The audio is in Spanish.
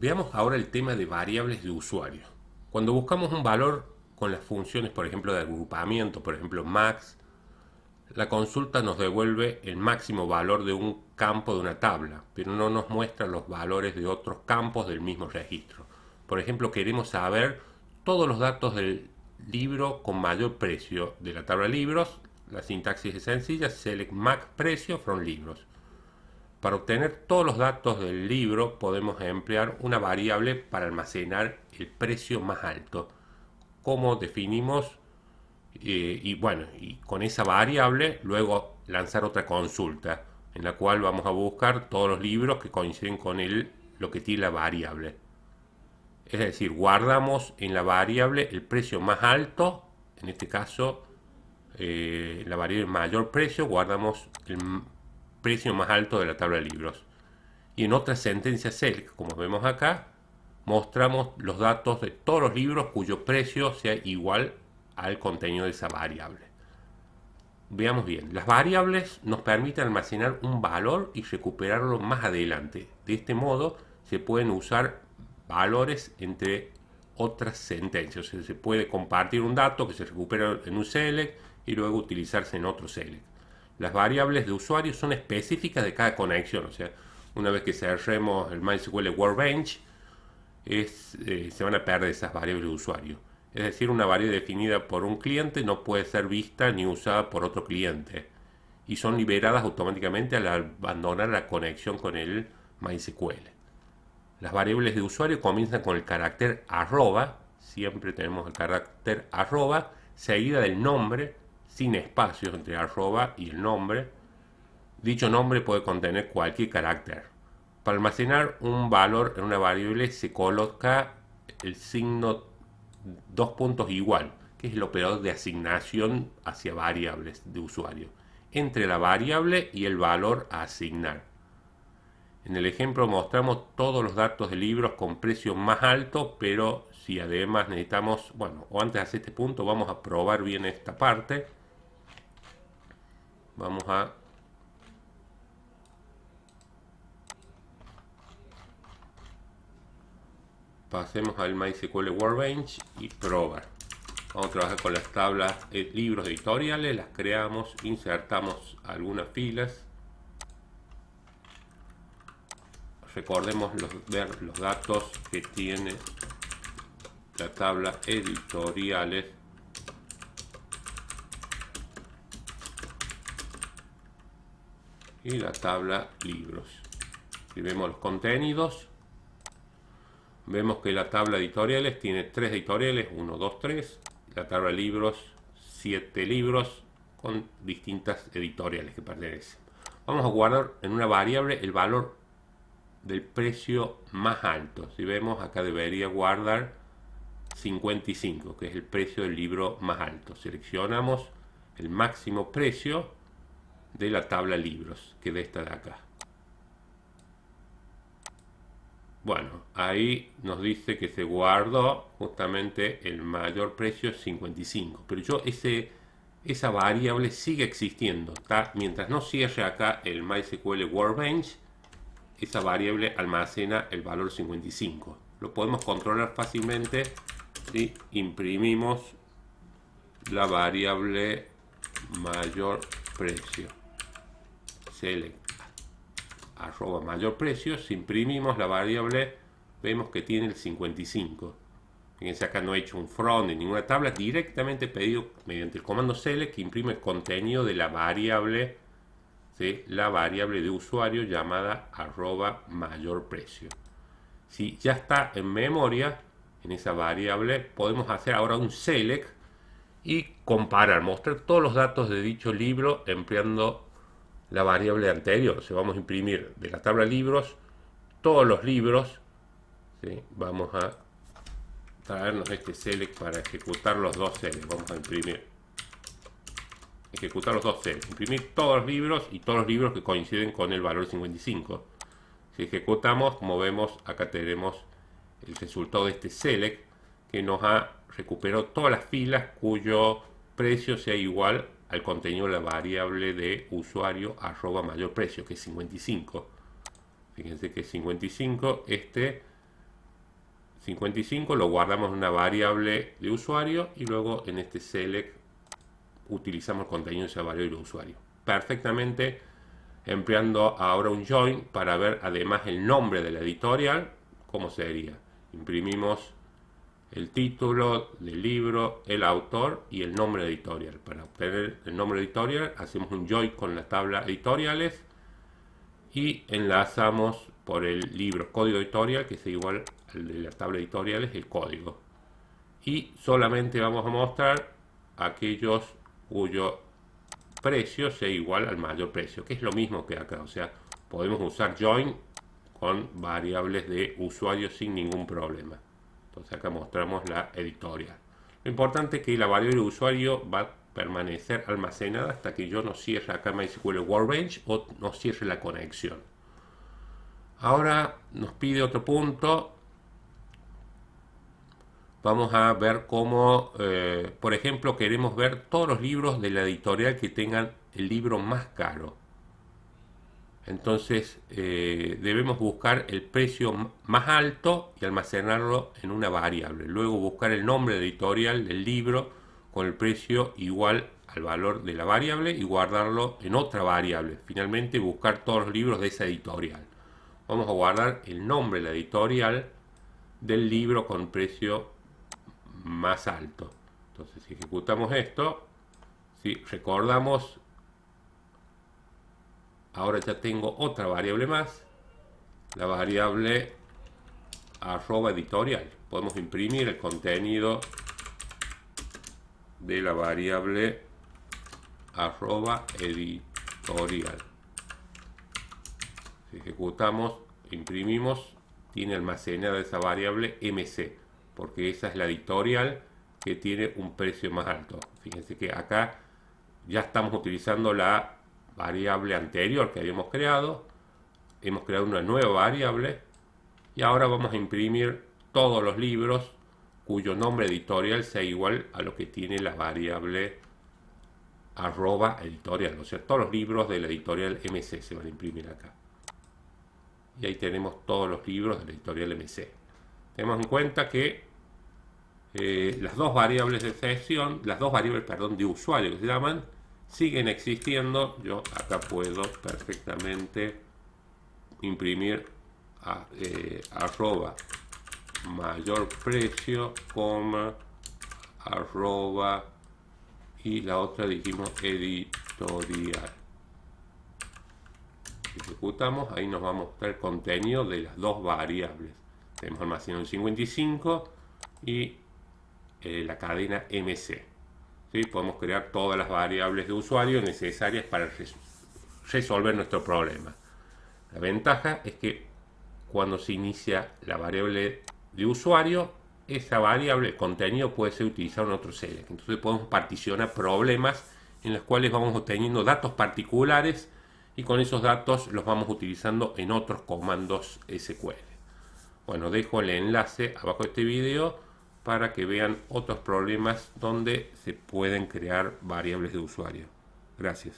Veamos ahora el tema de variables de usuario. Cuando buscamos un valor con las funciones, por ejemplo, de agrupamiento, por ejemplo, max, la consulta nos devuelve el máximo valor de un campo de una tabla, pero no nos muestra los valores de otros campos del mismo registro. Por ejemplo, queremos saber todos los datos del libro con mayor precio de la tabla de libros. La sintaxis es sencilla: select max precio from libros. Para obtener todos los datos del libro podemos emplear una variable para almacenar el precio más alto. ¿Cómo definimos? Y con esa variable luego lanzar otra consulta en la cual vamos a buscar todos los libros que coinciden con lo que tiene la variable. Es decir, guardamos en la variable el precio más alto, en este caso la variable mayor precio, guardamos el precio más alto de la tabla de libros. Y en otra sentencia select, como vemos acá, mostramos los datos de todos los libros cuyo precio sea igual al contenido de esa variable. Veamos bien, las variables nos permiten almacenar un valor y recuperarlo más adelante. De este modo se pueden usar valores entre otras sentencias. O sea, se puede compartir un dato que se recupera en un select y luego utilizarse en otro select. Las variables de usuario son específicas de cada conexión. O sea, una vez que cerremos el MySQL Workbench, se van a perder esas variables de usuario. Es decir, una variable definida por un cliente no puede ser vista ni usada por otro cliente, y son liberadas automáticamente al abandonar la conexión con el MySQL. Las variables de usuario comienzan con el carácter arroba, siempre tenemos el carácter arroba, seguida del nombre, sin espacios entre arroba y el nombre. Dicho nombre puede contener cualquier carácter. Para almacenar un valor en una variable se coloca el signo dos puntos igual, que es el operador de asignación hacia variables de usuario, entre la variable y el valor a asignar. En el ejemplo mostramos todos los datos de libros con precio más alto, pero si además necesitamos, o antes de hacer este punto, vamos a probar bien esta parte. Vamos a pasemos al MySQL Workbench y probar. Vamos a trabajar con las tablas libros editoriales, las creamos, insertamos algunas filas. Recordemos ver los datos que tiene la tabla editoriales. Y la tabla libros. Si vemos los contenidos, vemos que la tabla editoriales tiene 3 editoriales, 1, 2, 3. La tabla libros, 7 libros con distintas editoriales que pertenecen. Vamos a guardar en una variable el valor del precio más alto. Si vemos, acá debería guardar 55, que es el precio del libro más alto. Seleccionamos el máximo precio de la tabla libros, que es esta de acá. Bueno, ahí nos dice que se guardó justamente el mayor precio 55, pero esa variable sigue existiendo, ¿tá? Mientras no cierre acá el MySQL Workbench, esa variable almacena el valor 55. Lo podemos controlar fácilmente si imprimimos la variable mayor precio. Select arroba mayor precio. Si imprimimos la variable, vemos que tiene el 55. Fíjense, acá no he hecho un from en ninguna tabla, directamente pedido mediante el comando select que imprime el contenido de la variable, ¿sí? La variable de usuario llamada arroba mayor precio. Si ya está en memoria, en esa variable, podemos hacer ahora un select y comparar, mostrar todos los datos de dicho libro empleando la variable anterior. O sea, vamos a imprimir de la tabla libros todos los libros, ¿sí? Vamos a traernos este select para ejecutar los dos selects. Vamos a ejecutar los dos selects, imprimir todos los libros y todos los libros que coinciden con el valor 55. Si ejecutamos, como vemos, acá tenemos el resultado de este select que nos ha recuperado todas las filas cuyo precio sea igual al contenido de la variable de usuario mayor precio, que es 55. Fíjense que es 55. 55 lo guardamos en una variable de usuario y luego en este select utilizamos el contenido de esa variable de usuario. Perfectamente empleando ahora un join para ver además el nombre de la editorial, cómo sería. Imprimimos el título del libro, el autor y el nombre editorial. Para obtener el nombre editorial hacemos un join con la tabla editoriales y enlazamos por el libro código editorial, que es igual al de la tabla editorial, es el código. Y solamente vamos a mostrar aquellos cuyo precio sea igual al mayor precio, que es lo mismo que acá. O sea, podemos usar join con variables de usuario sin ningún problema. Entonces acá mostramos la editorial. Lo importante es que la variable de usuario va a permanecer almacenada hasta que yo no cierre acá MySQL Workbench o no cierre la conexión. Ahora nos pide otro punto. Vamos a ver cómo, por ejemplo, queremos ver todos los libros de la editorial que tengan el libro más caro. Entonces debemos buscar el precio más alto y almacenarlo en una variable. Luego buscar el nombre editorial del libro con el precio igual al valor de la variable y guardarlo en otra variable. Finalmente buscar todos los libros de esa editorial. Vamos a guardar el nombre de la editorial del libro con precio más alto. Entonces si ejecutamos esto, si recordamos, ahora ya tengo otra variable más, la variable @editorial. Podemos imprimir el contenido de la variable @editorial. Si ejecutamos, imprimimos, tiene almacenada esa variable MC, porque esa es la editorial que tiene un precio más alto. Fíjense que acá ya estamos utilizando la variable anterior que habíamos creado. Hemos creado una nueva variable y ahora vamos a imprimir todos los libros cuyo nombre editorial sea igual a lo que tiene la variable @editorial. O sea, todos los libros de la editorial MC se van a imprimir acá. Y ahí tenemos todos los libros de la editorial MC. Tenemos en cuenta que las dos variables de sesión, las dos variables, perdón, de usuario que se llaman, siguen existiendo. Yo acá puedo perfectamente imprimir arroba mayor precio, arroba, y la otra dijimos editorial. Si ejecutamos, ahí nos va a mostrar el contenido de las dos variables. Tenemos almacenado en 55 y la cadena MC. ¿Sí? Podemos crear todas las variables de usuario necesarias para resolver nuestro problema. La ventaja es que cuando se inicia la variable de usuario, esa variable, el contenido, puede ser utilizado en otro select. Entonces podemos particionar problemas en los cuales vamos obteniendo datos particulares y con esos datos los vamos utilizando en otros comandos SQL. Bueno, dejo el enlace abajo de este video para que vean otros problemas donde se pueden crear variables de usuario. Gracias.